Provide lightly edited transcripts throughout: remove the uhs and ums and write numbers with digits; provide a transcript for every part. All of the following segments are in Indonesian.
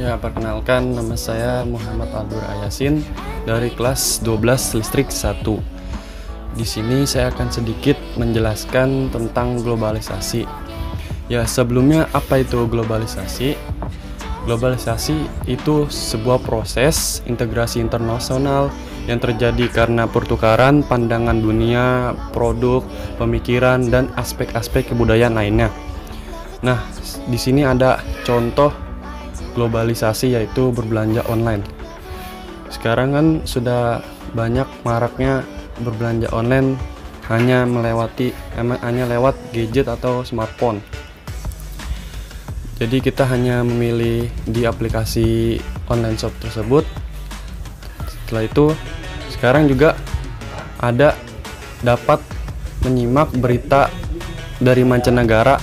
Ya, perkenalkan nama saya Muhammad Aldur Ayasin dari kelas 12 Listrik 1. Di sini saya akan sedikit menjelaskan tentang globalisasi. Ya, sebelumnya apa itu globalisasi? Globalisasi itu sebuah proses integrasi internasional yang terjadi karena pertukaran pandangan dunia, produk, pemikiran, dan aspek-aspek kebudayaan lainnya. Nah, di sini ada contoh globalisasi, yaitu berbelanja online. Sekarang kan sudah banyak maraknya berbelanja online hanya lewat gadget atau smartphone. Jadi kita hanya memilih di aplikasi online shop tersebut. Setelah itu sekarang juga dapat menyimak berita dari mancanegara,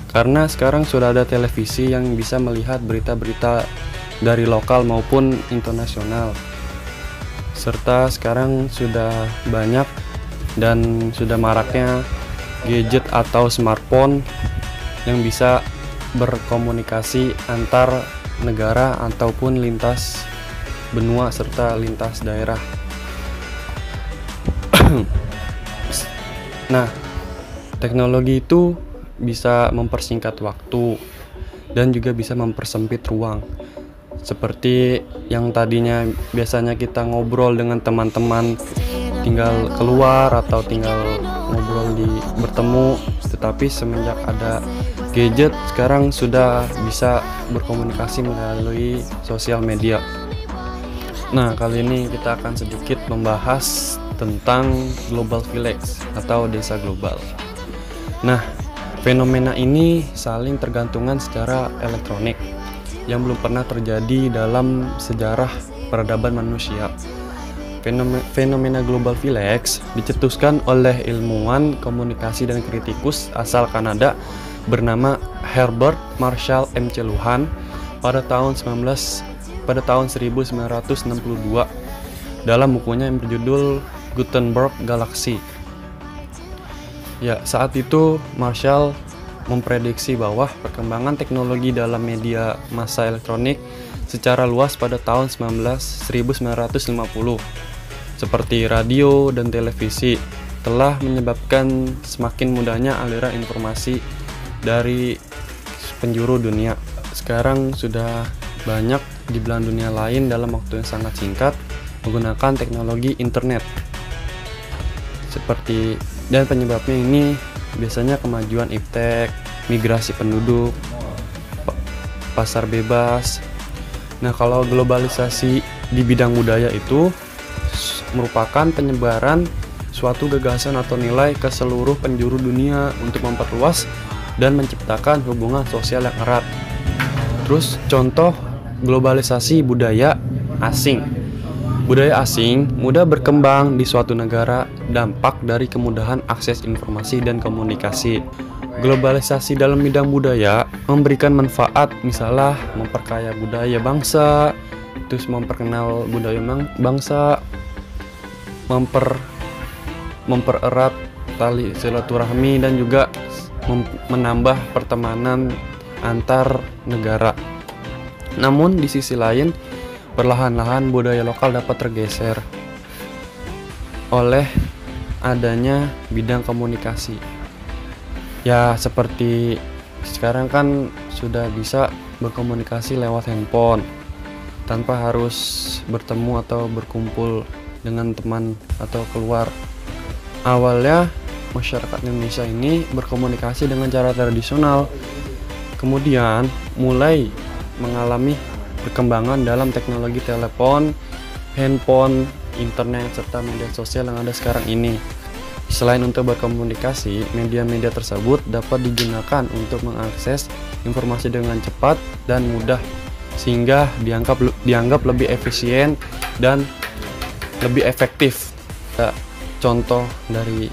karena sekarang sudah ada televisi yang bisa melihat berita-berita dari lokal maupun internasional. Serta sekarang sudah banyak dan sudah maraknya gadget atau smartphone yang bisa berkomunikasi antar negara ataupun lintas benua serta lintas daerah. Nah, teknologi itu bisa mempersingkat waktu dan juga bisa mempersempit ruang. Seperti yang tadinya biasanya kita ngobrol dengan teman-teman tinggal keluar atau tinggal ngobrol bertemu, tetapi semenjak ada gadget sekarang sudah bisa berkomunikasi melalui sosial media. Nah, kali ini kita akan sedikit membahas tentang global village atau desa global. Nah, fenomena ini saling tergantungan secara elektronik yang belum pernah terjadi dalam sejarah peradaban manusia. Fenomena global village dicetuskan oleh ilmuwan komunikasi dan kritikus asal Kanada bernama Herbert Marshall M.C. Luhan pada tahun 1962 dalam bukunya yang berjudul Gutenberg Galaxy. Ya, saat itu Marshall memprediksi bahwa perkembangan teknologi dalam media massa elektronik secara luas pada tahun 1950 seperti radio dan televisi telah menyebabkan semakin mudahnya aliran informasi dari penjuru dunia. Sekarang sudah banyak di belahan dunia lain dalam waktu yang sangat singkat menggunakan teknologi internet. Dan penyebabnya ini biasanya kemajuan iptek, migrasi penduduk, pasar bebas. Nah, kalau globalisasi di bidang budaya itu merupakan penyebaran suatu gagasan atau nilai ke seluruh penjuru dunia untuk memperluas dan menciptakan hubungan sosial yang erat. Terus contoh globalisasi budaya asing. Budaya asing mudah berkembang di suatu negara dampak dari kemudahan akses informasi dan komunikasi. Globalisasi dalam bidang budaya memberikan manfaat, misalnya memperkaya budaya bangsa, terus memperkenal budaya bangsa, mempererat tali silaturahmi, dan juga menambah pertemanan antar negara. Namun di sisi lain, perlahan-lahan budaya lokal dapat tergeser oleh adanya bidang komunikasi. Ya, seperti sekarang kan sudah bisa berkomunikasi lewat handphone tanpa harus bertemu atau berkumpul dengan teman atau keluar. Awalnya masyarakat Indonesia ini berkomunikasi dengan cara tradisional, kemudian mulai mengalami perkembangan dalam teknologi telepon, handphone, internet, serta media sosial yang ada sekarang ini. Selain untuk berkomunikasi, media-media tersebut dapat digunakan untuk mengakses informasi dengan cepat dan mudah, sehingga dianggap lebih efisien dan lebih efektif. Contoh dari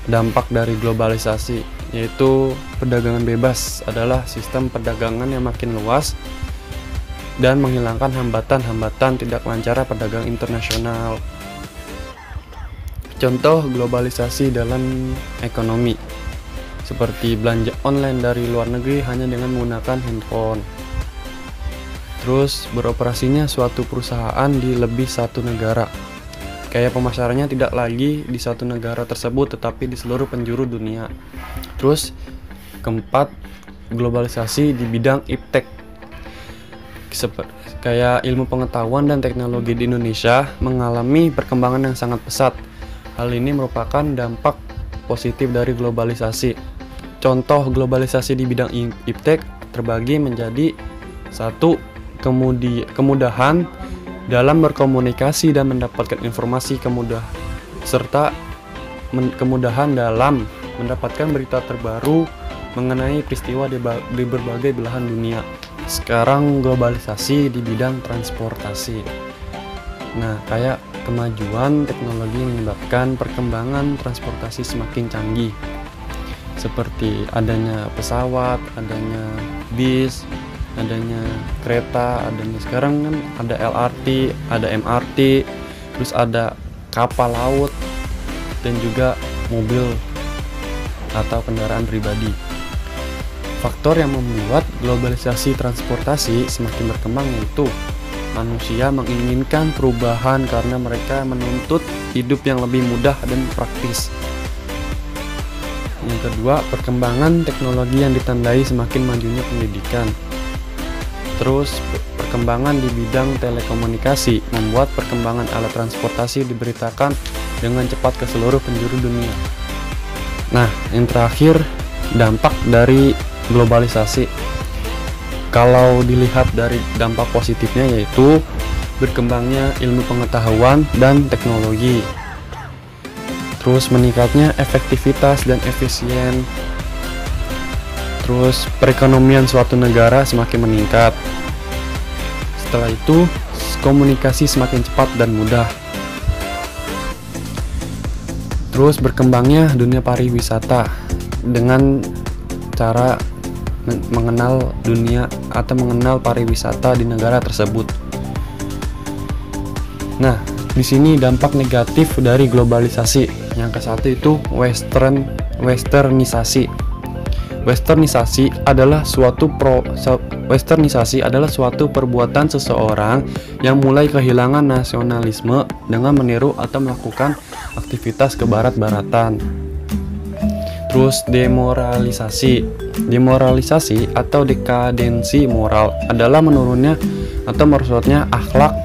dampak dari globalisasi yaitu perdagangan bebas adalah sistem perdagangan yang makin luas dan menghilangkan hambatan-hambatan tidak lancarnya perdagangan internasional. Contoh globalisasi dalam ekonomi seperti belanja online dari luar negeri hanya dengan menggunakan handphone. Terus beroperasinya suatu perusahaan di lebih satu negara. Kayak pemasarannya tidak lagi di satu negara tersebut tetapi di seluruh penjuru dunia. Terus keempat, globalisasi di bidang iptek. Kayak ilmu pengetahuan dan teknologi di Indonesia mengalami perkembangan yang sangat pesat. Hal ini merupakan dampak positif dari globalisasi. Contoh globalisasi di bidang iptek terbagi menjadi satu, kemudahan dalam berkomunikasi dan mendapatkan informasi, serta kemudahan dalam mendapatkan berita terbaru mengenai peristiwa di berbagai belahan dunia. Sekarang globalisasi di bidang transportasi. Nah, kayak kemajuan teknologi menyebabkan perkembangan transportasi semakin canggih. Seperti adanya pesawat, adanya bis, adanya kereta, adanya sekarang kan ada LRT, ada MRT, terus ada kapal laut dan juga mobil atau kendaraan pribadi. Faktor yang membuat globalisasi transportasi semakin berkembang yaitu manusia menginginkan perubahan karena mereka menuntut hidup yang lebih mudah dan praktis. Yang kedua, perkembangan teknologi yang ditandai semakin majunya pendidikan. Terus, perkembangan di bidang telekomunikasi membuat perkembangan alat transportasi diberitakan dengan cepat ke seluruh penjuru dunia. Nah, yang terakhir, dampak dari globalisasi. Kalau dilihat dari dampak positifnya yaitu berkembangnya ilmu pengetahuan dan teknologi. Terus meningkatnya efektivitas dan efisien. Terus perekonomian suatu negara semakin meningkat. Setelah itu komunikasi semakin cepat dan mudah. Terus berkembangnya dunia pariwisata dengan cara mengenal dunia atau mengenal pariwisata di negara tersebut. Nah, di sini dampak negatif dari globalisasi. Yang ke satu itu westernisasi. Westernisasi adalah suatu perbuatan seseorang yang mulai kehilangan nasionalisme dengan meniru atau melakukan aktivitas kebarat-baratan. Terus demoralisasi. Demoralisasi atau dekadensi moral adalah menurunnya atau merosotnya akhlak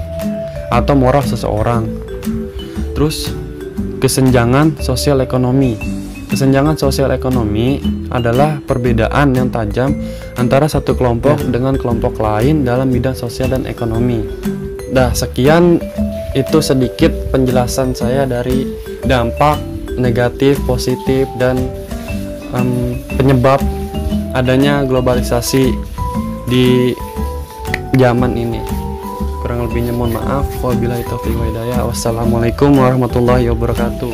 atau moral seseorang. Terus kesenjangan sosial ekonomi. Kesenjangan sosial ekonomi adalah perbedaan yang tajam antara satu kelompok dengan kelompok lain dalam bidang sosial dan ekonomi. Dah, sekian itu sedikit penjelasan saya dari dampak negatif, positif, dan penyebab adanya globalisasi di zaman ini. Kurang lebihnya mohon maaf. Wabillahi taufiq wal hidayah. Wassalamualaikum warahmatullahi wabarakatuh.